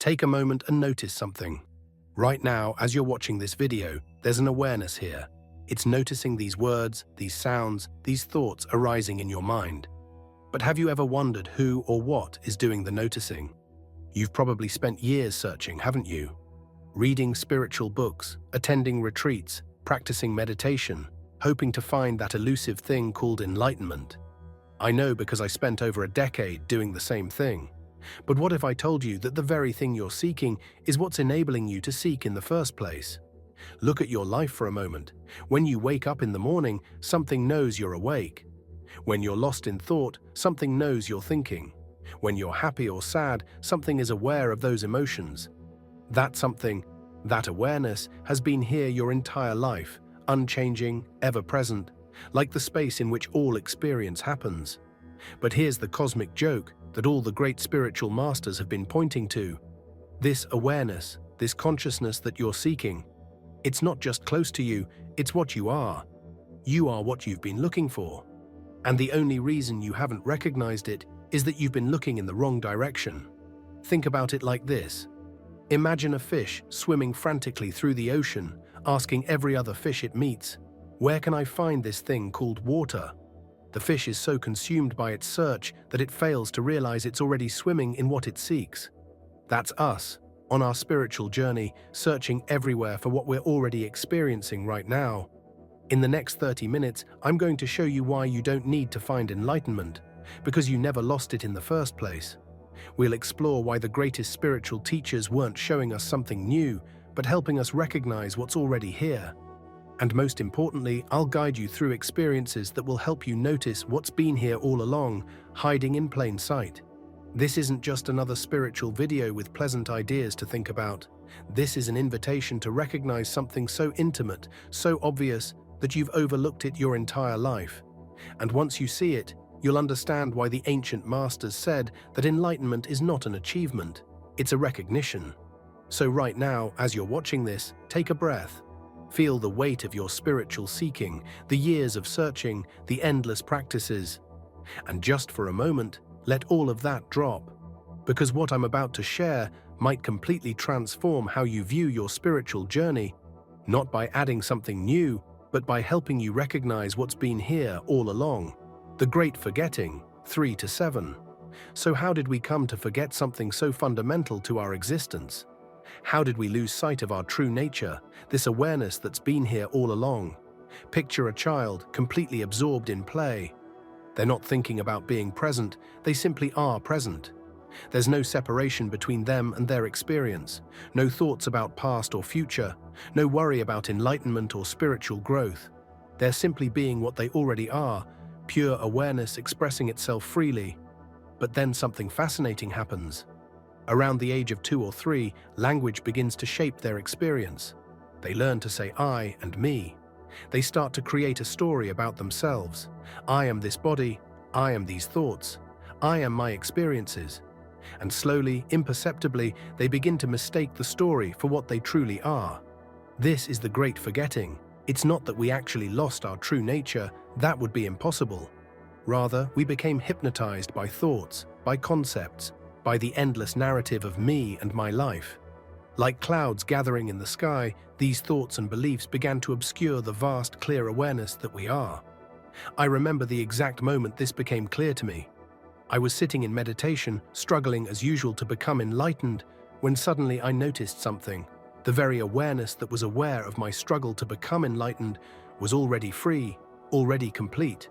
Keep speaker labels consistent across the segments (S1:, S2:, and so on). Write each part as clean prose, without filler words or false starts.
S1: Take a moment and notice something. Right now, as you're watching this video, there's an awareness here. It's noticing these words, these sounds, these thoughts arising in your mind. But have you ever wondered who or what is doing the noticing? You've probably spent years searching, haven't you? Reading spiritual books, attending retreats, practicing meditation, hoping to find that elusive thing called enlightenment. I know because I spent over a decade doing the same thing. But what if I told you that the very thing you're seeking is what's enabling you to seek in the first place? Look at your life for a moment. When you wake up in the morning, something knows you're awake. When you're lost in thought, something knows you're thinking. When you're happy or sad, something is aware of those emotions. That something, that awareness, has been here your entire life, unchanging, ever-present, like the space in which all experience happens. But here's the cosmic joke that all the great spiritual masters have been pointing to. This awareness, this consciousness that you're seeking, it's not just close to you, it's what you are. You are what you've been looking for. And the only reason you haven't recognized it is that you've been looking in the wrong direction. Think about it like this. Imagine a fish swimming frantically through the ocean, asking every other fish it meets, "Where can I find this thing called water?" The fish is so consumed by its search that it fails to realize it's already swimming in what it seeks. That's us, on our spiritual journey, searching everywhere for what we're already experiencing right now. In the next 30 minutes, I'm going to show you why you don't need to find enlightenment, because you never lost it in the first place. We'll explore why the greatest spiritual teachers weren't showing us something new, but helping us recognize what's already here. And most importantly, I'll guide you through experiences that will help you notice what's been here all along, hiding in plain sight. This isn't just another spiritual video with pleasant ideas to think about. This is an invitation to recognize something so intimate, so obvious, that you've overlooked it your entire life. And once you see it, you'll understand why the ancient masters said that enlightenment is not an achievement, it's a recognition. So right now, as you're watching this, take a breath. Feel the weight of your spiritual seeking, the years of searching, the endless practices. And just for a moment, let all of that drop. Because what I'm about to share might completely transform how you view your spiritual journey, not by adding something new, but by helping you recognize what's been here all along. The Great Forgetting, 3 to 7. So how did we come to forget something so fundamental to our existence? How did we lose sight of our true nature, this awareness that's been here all along? Picture a child completely absorbed in play. They're not thinking about being present, they simply are present. There's no separation between them and their experience, no thoughts about past or future, no worry about enlightenment or spiritual growth. They're simply being what they already are, pure awareness expressing itself freely. But then something fascinating happens. Around the age of 2 or 3, language begins to shape their experience. They learn to say I and me. They start to create a story about themselves. I am this body, I am these thoughts, I am my experiences. And slowly, imperceptibly, they begin to mistake the story for what they truly are. This is the Great Forgetting. It's not that we actually lost our true nature, that would be impossible. Rather, we became hypnotized by thoughts, by concepts, by the endless narrative of me and my life. Like clouds gathering in the sky, these thoughts and beliefs began to obscure the vast, clear awareness that we are. I remember the exact moment this became clear to me. I was sitting in meditation, struggling as usual to become enlightened, when suddenly I noticed something. The very awareness that was aware of my struggle to become enlightened was already free, already complete.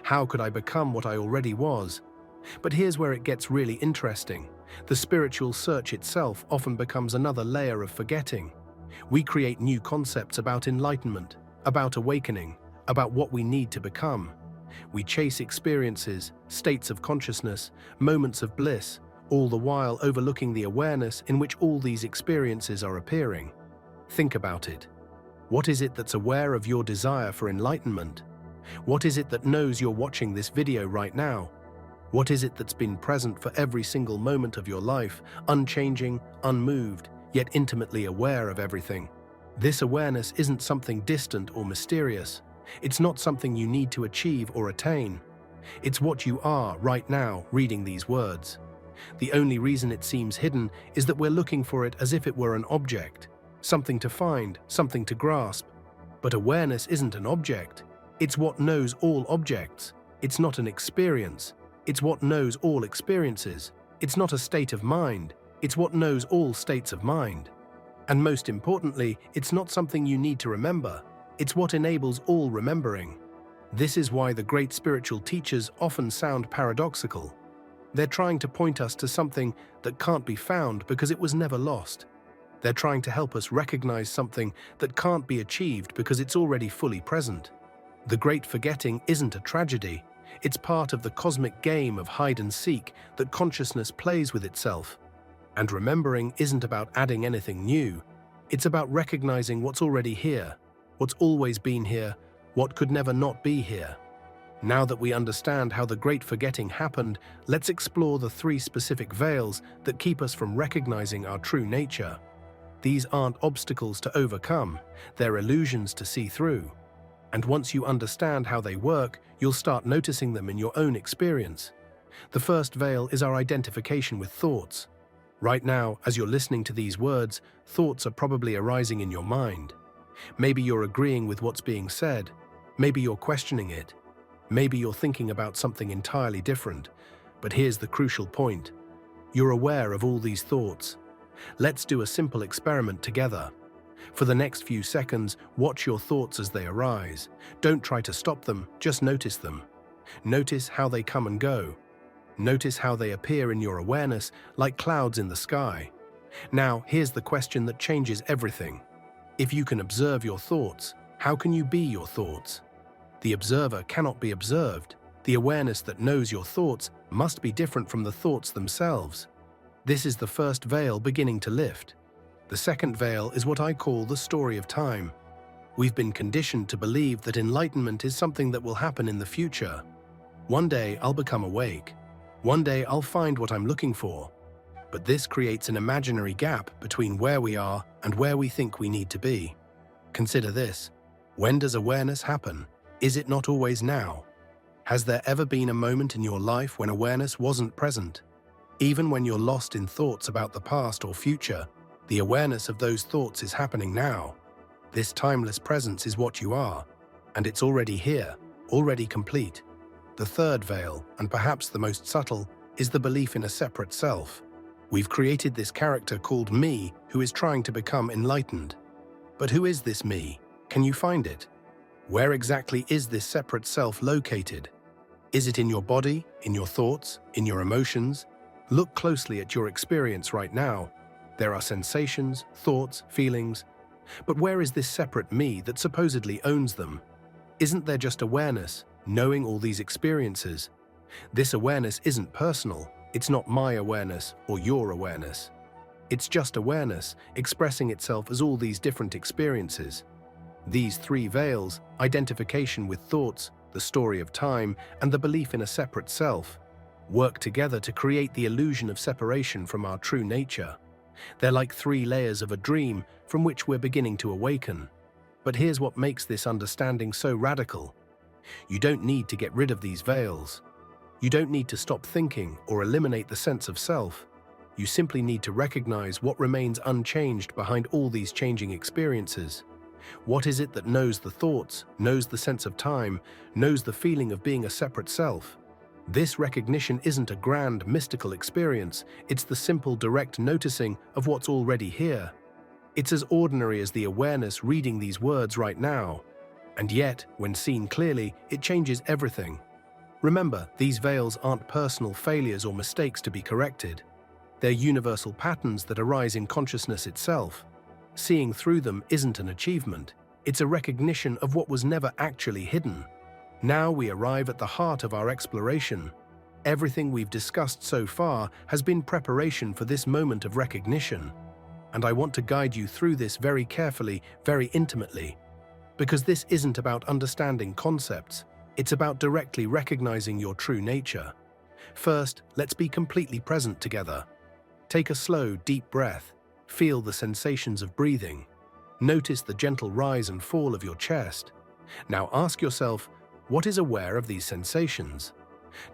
S1: How could I become what I already was? But here's where it gets really interesting. The spiritual search itself often becomes another layer of forgetting. We create new concepts about enlightenment, about awakening, about what we need to become. We chase experiences, states of consciousness, moments of bliss, all the while overlooking the awareness in which all these experiences are appearing. Think about it. What is it that's aware of your desire for enlightenment? What is it that knows you're watching this video right now? What is it that's been present for every single moment of your life, unchanging, unmoved, yet intimately aware of everything? This awareness isn't something distant or mysterious. It's not something you need to achieve or attain. It's what you are right now reading these words. The only reason it seems hidden is that we're looking for it as if it were an object, something to find, something to grasp. But awareness isn't an object. It's what knows all objects. It's not an experience. It's what knows all experiences. It's not a state of mind. It's what knows all states of mind. And most importantly, it's not something you need to remember. It's what enables all remembering. This is why the great spiritual teachers often sound paradoxical. They're trying to point us to something that can't be found because it was never lost. They're trying to help us recognize something that can't be achieved because it's already fully present. The great forgetting isn't a tragedy. It's part of the cosmic game of hide and seek that consciousness plays with itself. And remembering isn't about adding anything new. It's about recognizing what's already here, what's always been here, what could never not be here. Now that we understand how the great forgetting happened, let's explore the 3 specific veils that keep us from recognizing our true nature. These aren't obstacles to overcome, they're illusions to see through. And once you understand how they work, you'll start noticing them in your own experience. The first veil is our identification with thoughts. Right now, as you're listening to these words, thoughts are probably arising in your mind. Maybe you're agreeing with what's being said. Maybe you're questioning it. Maybe you're thinking about something entirely different. But here's the crucial point. You're aware of all these thoughts. Let's do a simple experiment together. For the next few seconds, watch your thoughts as they arise. Don't try to stop them, just notice them. Notice how they come and go. Notice how they appear in your awareness like clouds in the sky. Now, here's the question that changes everything. If you can observe your thoughts, how can you be your thoughts? The observer cannot be observed. The awareness that knows your thoughts must be different from the thoughts themselves. This is the first veil beginning to lift. The second veil is what I call the story of time. We've been conditioned to believe that enlightenment is something that will happen in the future. One day I'll become awake. One day I'll find what I'm looking for. But this creates an imaginary gap between where we are and where we think we need to be. Consider this. When does awareness happen? Is it not always now? Has there ever been a moment in your life when awareness wasn't present? Even when you're lost in thoughts about the past or future, the awareness of those thoughts is happening now. This timeless presence is what you are, and it's already here, already complete. The third veil, and perhaps the most subtle, is the belief in a separate self. We've created this character called me who is trying to become enlightened. But who is this me? Can you find it? Where exactly is this separate self located? Is it in your body, in your thoughts, in your emotions? Look closely at your experience right now. There are sensations, thoughts, feelings. But where is this separate me that supposedly owns them? Isn't there just awareness, knowing all these experiences? This awareness isn't personal. It's not my awareness or your awareness. It's just awareness, expressing itself as all these different experiences. These 3 veils, identification with thoughts, the story of time, and the belief in a separate self, work together to create the illusion of separation from our true nature. They're like 3 layers of a dream from which we're beginning to awaken. But here's what makes this understanding so radical. You don't need to get rid of these veils. You don't need to stop thinking or eliminate the sense of self. You simply need to recognize what remains unchanged behind all these changing experiences. What is it that knows the thoughts, knows the sense of time, knows the feeling of being a separate self? This recognition isn't a grand, mystical experience. It's the simple, direct noticing of what's already here. It's as ordinary as the awareness reading these words right now. And yet, when seen clearly, it changes everything. Remember, these veils aren't personal failures or mistakes to be corrected. They're universal patterns that arise in consciousness itself. Seeing through them isn't an achievement. It's a recognition of what was never actually hidden. Now we arrive at the heart of our exploration. Everything we've discussed so far has been preparation for this moment of recognition. And I want to guide you through this very carefully, very intimately. Because this isn't about understanding concepts. It's about directly recognizing your true nature. First, let's be completely present together. Take a slow, deep breath. Feel the sensations of breathing. Notice the gentle rise and fall of your chest. Now ask yourself, what is aware of these sensations?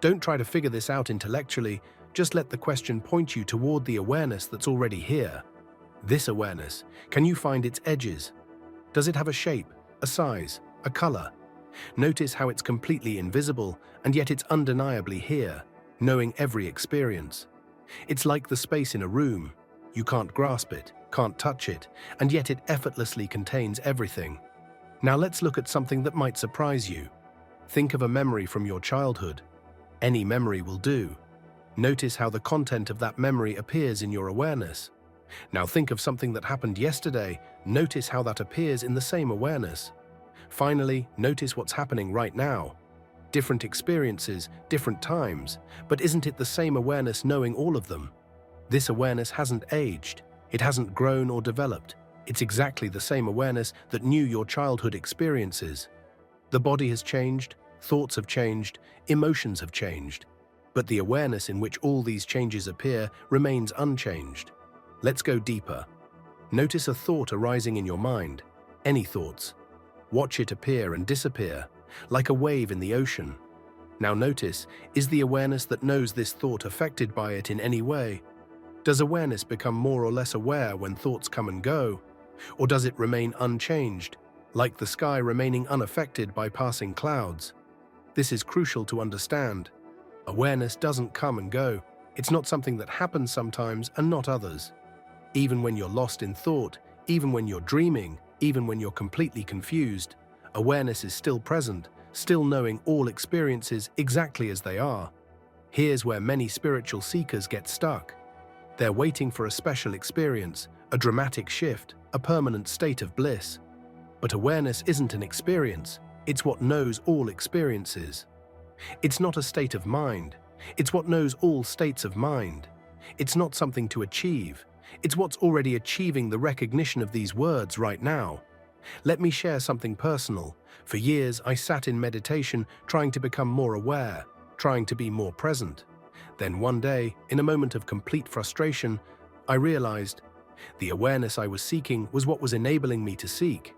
S1: Don't try to figure this out intellectually, Just let the question point you toward the awareness that's already here. This awareness, can you find its edges? Does it have a shape, a size, a color? Notice how it's completely invisible, and yet it's undeniably here, knowing every experience. It's like the space in a room. You can't grasp it, can't touch it, and yet it effortlessly contains everything. Now let's look at something that might surprise you. Think of a memory from your childhood. Any memory will do. Notice how the content of that memory appears in your awareness. Now think of something that happened yesterday. Notice how that appears in the same awareness. Finally, notice what's happening right now. Different experiences, different times, but isn't it the same awareness knowing all of them? This awareness hasn't aged. It hasn't grown or developed. It's exactly the same awareness that knew your childhood experiences. The body has changed, thoughts have changed, emotions have changed. But the awareness in which all these changes appear remains unchanged. Let's go deeper. Notice a thought arising in your mind. Any thoughts. Watch it appear and disappear, like a wave in the ocean. Now notice, is the awareness that knows this thought affected by it in any way? Does awareness become more or less aware when thoughts come and go? Or does it remain unchanged, like the sky remaining unaffected by passing clouds? This is crucial to understand. Awareness doesn't come and go. It's not something that happens sometimes and not others. Even when you're lost in thought, even when you're dreaming, even when you're completely confused, awareness is still present, still knowing all experiences exactly as they are. Here's where many spiritual seekers get stuck. They're waiting for a special experience, a dramatic shift, a permanent state of bliss. But awareness isn't an experience, it's what knows all experiences. It's not a state of mind, it's what knows all states of mind. It's not something to achieve, it's what's already achieving the recognition of these words right now. Let me share something personal. For years, I sat in meditation trying to become more aware, trying to be more present. Then one day, in a moment of complete frustration, I realized the awareness I was seeking was what was enabling me to seek.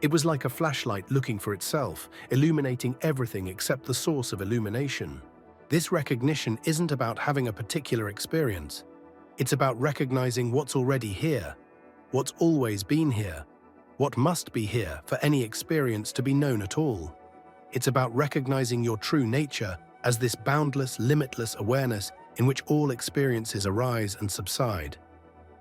S1: It was like a flashlight looking for itself, illuminating everything except the source of illumination. This recognition isn't about having a particular experience. It's about recognizing what's already here, what's always been here, what must be here for any experience to be known at all. It's about recognizing your true nature as this boundless, limitless awareness in which all experiences arise and subside.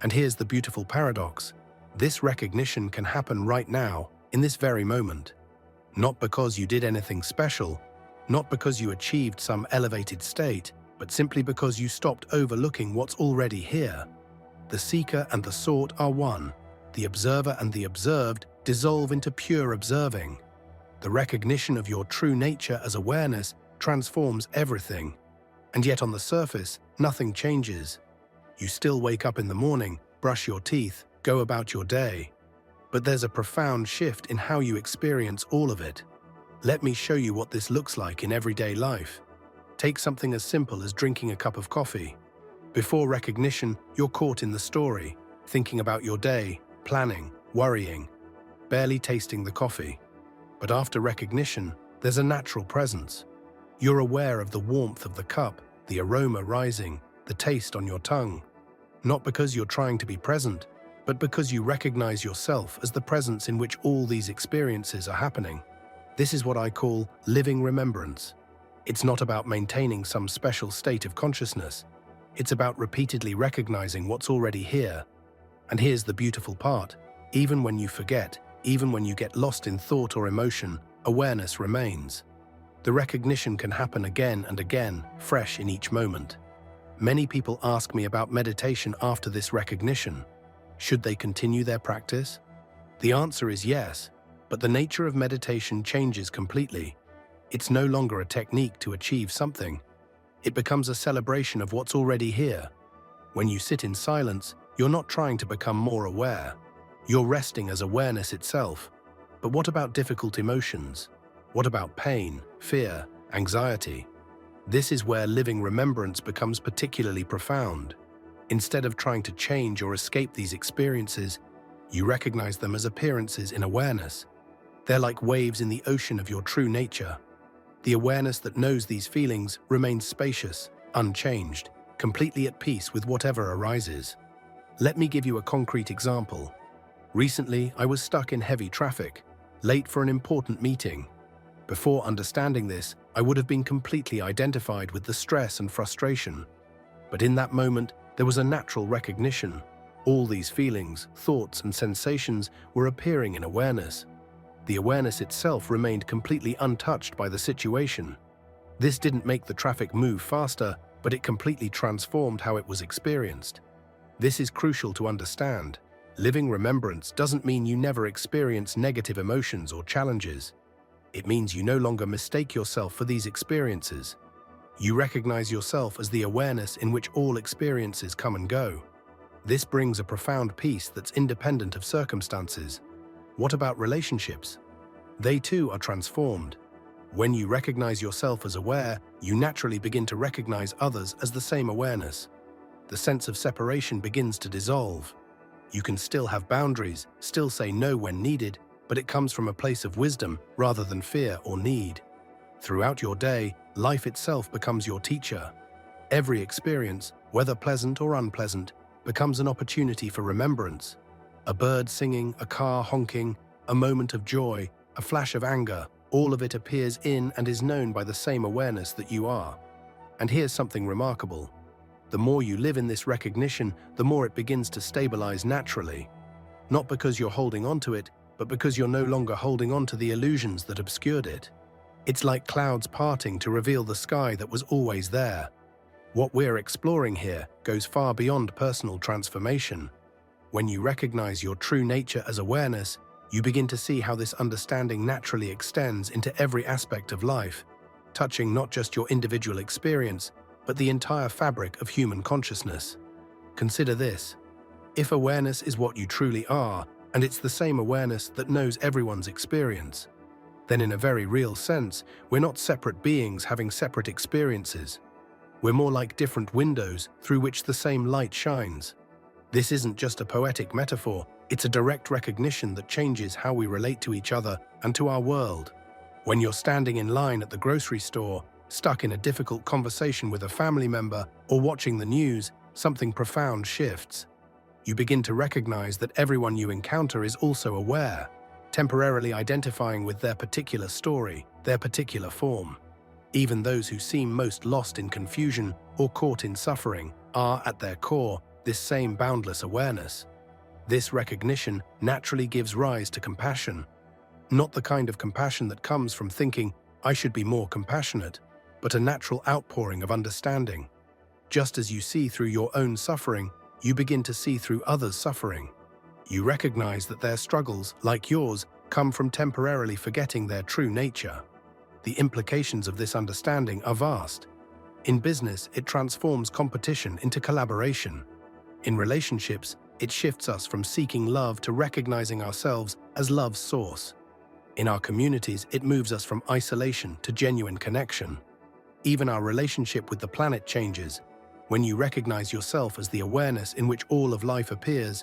S1: And here's the beautiful paradox. This recognition can happen right now, in this very moment. Not because you did anything special, not because you achieved some elevated state, but simply because you stopped overlooking what's already here. The seeker and the sought are one. The observer and the observed dissolve into pure observing. The recognition of your true nature as awareness transforms everything. And yet on the surface, nothing changes. You still wake up in the morning, brush your teeth, go about your day. But there's a profound shift in how you experience all of it. Let me show you what this looks like in everyday life. Take something as simple as drinking a cup of coffee. Before recognition, you're caught in the story, thinking about your day, planning, worrying, barely tasting the coffee. But after recognition, there's a natural presence. You're aware of the warmth of the cup, the aroma rising, the taste on your tongue. Not because you're trying to be present, but because you recognize yourself as the presence in which all these experiences are happening. This is what I call living remembrance. It's not about maintaining some special state of consciousness. It's about repeatedly recognizing what's already here. And here's the beautiful part. Even when you forget, even when you get lost in thought or emotion, awareness remains. The recognition can happen again and again, fresh in each moment. Many people ask me about meditation after this recognition. Should they continue their practice? The answer is yes, but the nature of meditation changes completely. It's no longer a technique to achieve something. It becomes a celebration of what's already here. When you sit in silence, you're not trying to become more aware. You're resting as awareness itself. But what about difficult emotions? What about pain, fear, anxiety? This is where living remembrance becomes particularly profound. Instead of trying to change or escape these experiences, you recognize them as appearances in awareness. They're like waves in the ocean of your true nature. The awareness that knows these feelings remains spacious, unchanged, completely at peace with whatever arises. Let me give you a concrete example. Recently, I was stuck in heavy traffic, late for an important meeting. Before understanding this, I would have been completely identified with the stress and frustration. But in that moment, there was a natural recognition. All these feelings, thoughts, and sensations were appearing in awareness. The awareness itself remained completely untouched by the situation. This didn't make the traffic move faster, but it completely transformed how it was experienced. This is crucial to understand. Living remembrance doesn't mean you never experience negative emotions or challenges. It means you no longer mistake yourself for these experiences. You recognize yourself as the awareness in which all experiences come and go. This brings a profound peace that's independent of circumstances. What about relationships? They too are transformed. When you recognize yourself as aware, you naturally begin to recognize others as the same awareness. The sense of separation begins to dissolve. You can still have boundaries, still say no when needed, but it comes from a place of wisdom rather than fear or need. Throughout your day, life itself becomes your teacher. Every experience, whether pleasant or unpleasant, becomes an opportunity for remembrance. A bird singing, a car honking, a moment of joy, a flash of anger, all of it appears in and is known by the same awareness that you are. And here's something remarkable. The more you live in this recognition, the more it begins to stabilize naturally. Not because you're holding on to it, but because you're no longer holding on to the illusions that obscured it. It's like clouds parting to reveal the sky that was always there. What we're exploring here goes far beyond personal transformation. When you recognize your true nature as awareness, you begin to see how this understanding naturally extends into every aspect of life, touching not just your individual experience, but the entire fabric of human consciousness. Consider this. If awareness is what you truly are, and it's the same awareness that knows everyone's experience, then in a very real sense, we're not separate beings having separate experiences. We're more like different windows through which the same light shines. This isn't just a poetic metaphor, it's a direct recognition that changes how we relate to each other and to our world. When you're standing in line at the grocery store, stuck in a difficult conversation with a family member, or watching the news, something profound shifts. You begin to recognize that everyone you encounter is also aware, temporarily identifying with their particular story, their particular form. Even those who seem most lost in confusion or caught in suffering are, at their core, this same boundless awareness. This recognition naturally gives rise to compassion. Not the kind of compassion that comes from thinking, I should be more compassionate, but a natural outpouring of understanding. Just as you see through your own suffering, you begin to see through others' suffering. You recognize that their struggles, like yours, come from temporarily forgetting their true nature. The implications of this understanding are vast. In business, it transforms competition into collaboration. In relationships, it shifts us from seeking love to recognizing ourselves as love's source. In our communities, it moves us from isolation to genuine connection. Even our relationship with the planet changes. When you recognize yourself as the awareness in which all of life appears,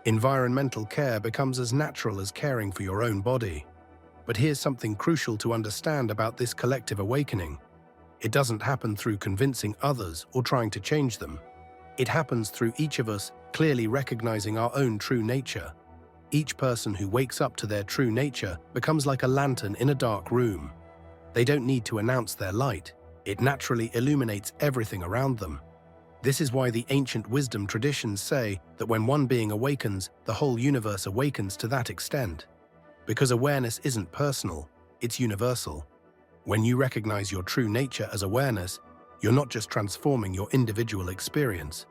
S1: environmental care becomes as natural as caring for your own body. But here's something crucial to understand about this collective awakening. It doesn't happen through convincing others or trying to change them. It happens through each of us clearly recognizing our own true nature. Each person who wakes up to their true nature becomes like a lantern in a dark room. They don't need to announce their light. It naturally illuminates everything around them. This is why the ancient wisdom traditions say that when one being awakens, the whole universe awakens to that extent. Because awareness isn't personal, it's universal. When you recognize your true nature as awareness, you're not just transforming your individual experience.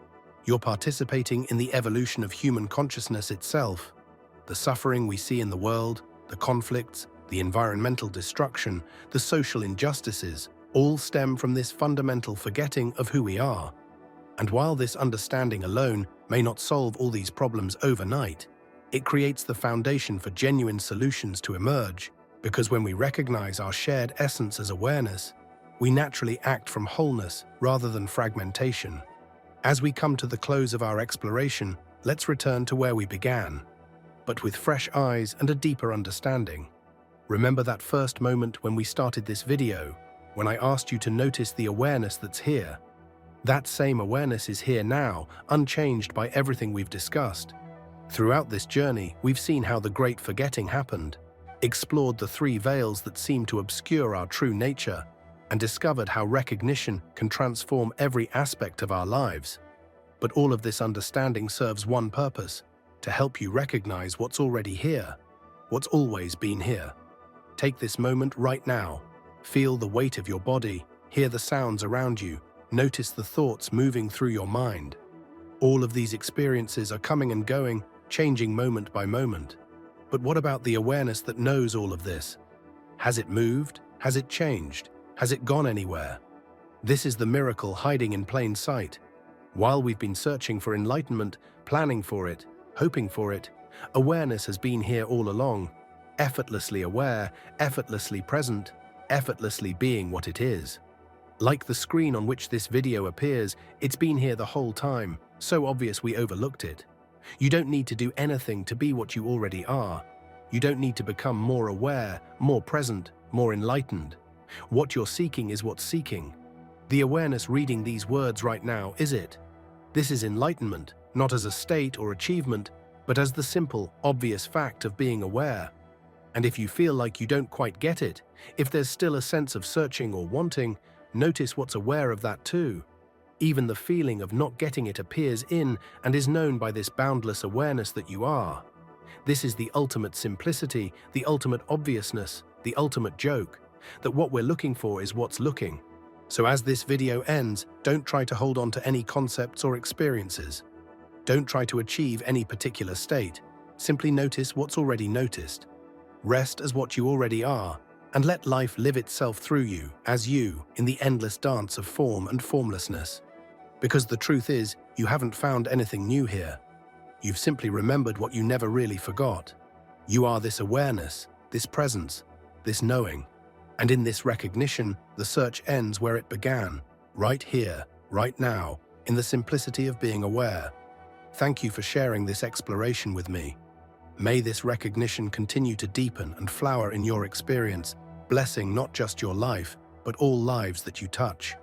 S1: You're participating in the evolution of human consciousness itself. The suffering we see in the world, the conflicts, the environmental destruction, the social injustices, all stem from this fundamental forgetting of who we are. And while this understanding alone may not solve all these problems overnight, it creates the foundation for genuine solutions to emerge, because when we recognize our shared essence as awareness, we naturally act from wholeness rather than fragmentation. As we come to the close of our exploration, let's return to where we began, but with fresh eyes and a deeper understanding. Remember that first moment when we started this video, when I asked you to notice the awareness that's here. That same awareness is here now, unchanged by everything we've discussed. Throughout this journey, we've seen how the great forgetting happened, explored the three veils that seem to obscure our true nature, and discovered how recognition can transform every aspect of our lives. But all of this understanding serves one purpose: to help you recognize what's already here, what's always been here. Take this moment right now. Feel the weight of your body, hear the sounds around you, notice the thoughts moving through your mind. All of these experiences are coming and going, changing moment by moment. But what about the awareness that knows all of this? Has it moved? Has it changed? Has it gone anywhere? This is the miracle hiding in plain sight. While we've been searching for enlightenment, planning for it, hoping for it, awareness has been here all along, effortlessly aware, effortlessly present, effortlessly being what it is. Like the screen on which this video appears, it's been here the whole time, so obvious we overlooked it. You don't need to do anything to be what you already are. You don't need to become more aware, more present, more enlightened. What you're seeking is what's seeking. The awareness reading these words right now is it. This is enlightenment, not as a state or achievement, but as the simple, obvious fact of being aware. And if you feel like you don't quite get it, if there's still a sense of searching or wanting, notice what's aware of that too. Even the feeling of not getting it appears in and is known by this boundless awareness that you are. This is the ultimate simplicity, the ultimate obviousness, the ultimate joke, that what we're looking for is what's looking. So as this video ends, don't try to hold on to any concepts or experiences. Don't try to achieve any particular state. Simply notice what's already noticed. Rest as what you already are, and let life live itself through you, as you, in the endless dance of form and formlessness. Because the truth is, you haven't found anything new here. You've simply remembered what you never really forgot. You are this awareness, this presence, this knowing. And in this recognition, the search ends where it began, right here, right now, in the simplicity of being aware. Thank you for sharing this exploration with me. May this recognition continue to deepen and flower in your experience, blessing not just your life, but all lives that you touch.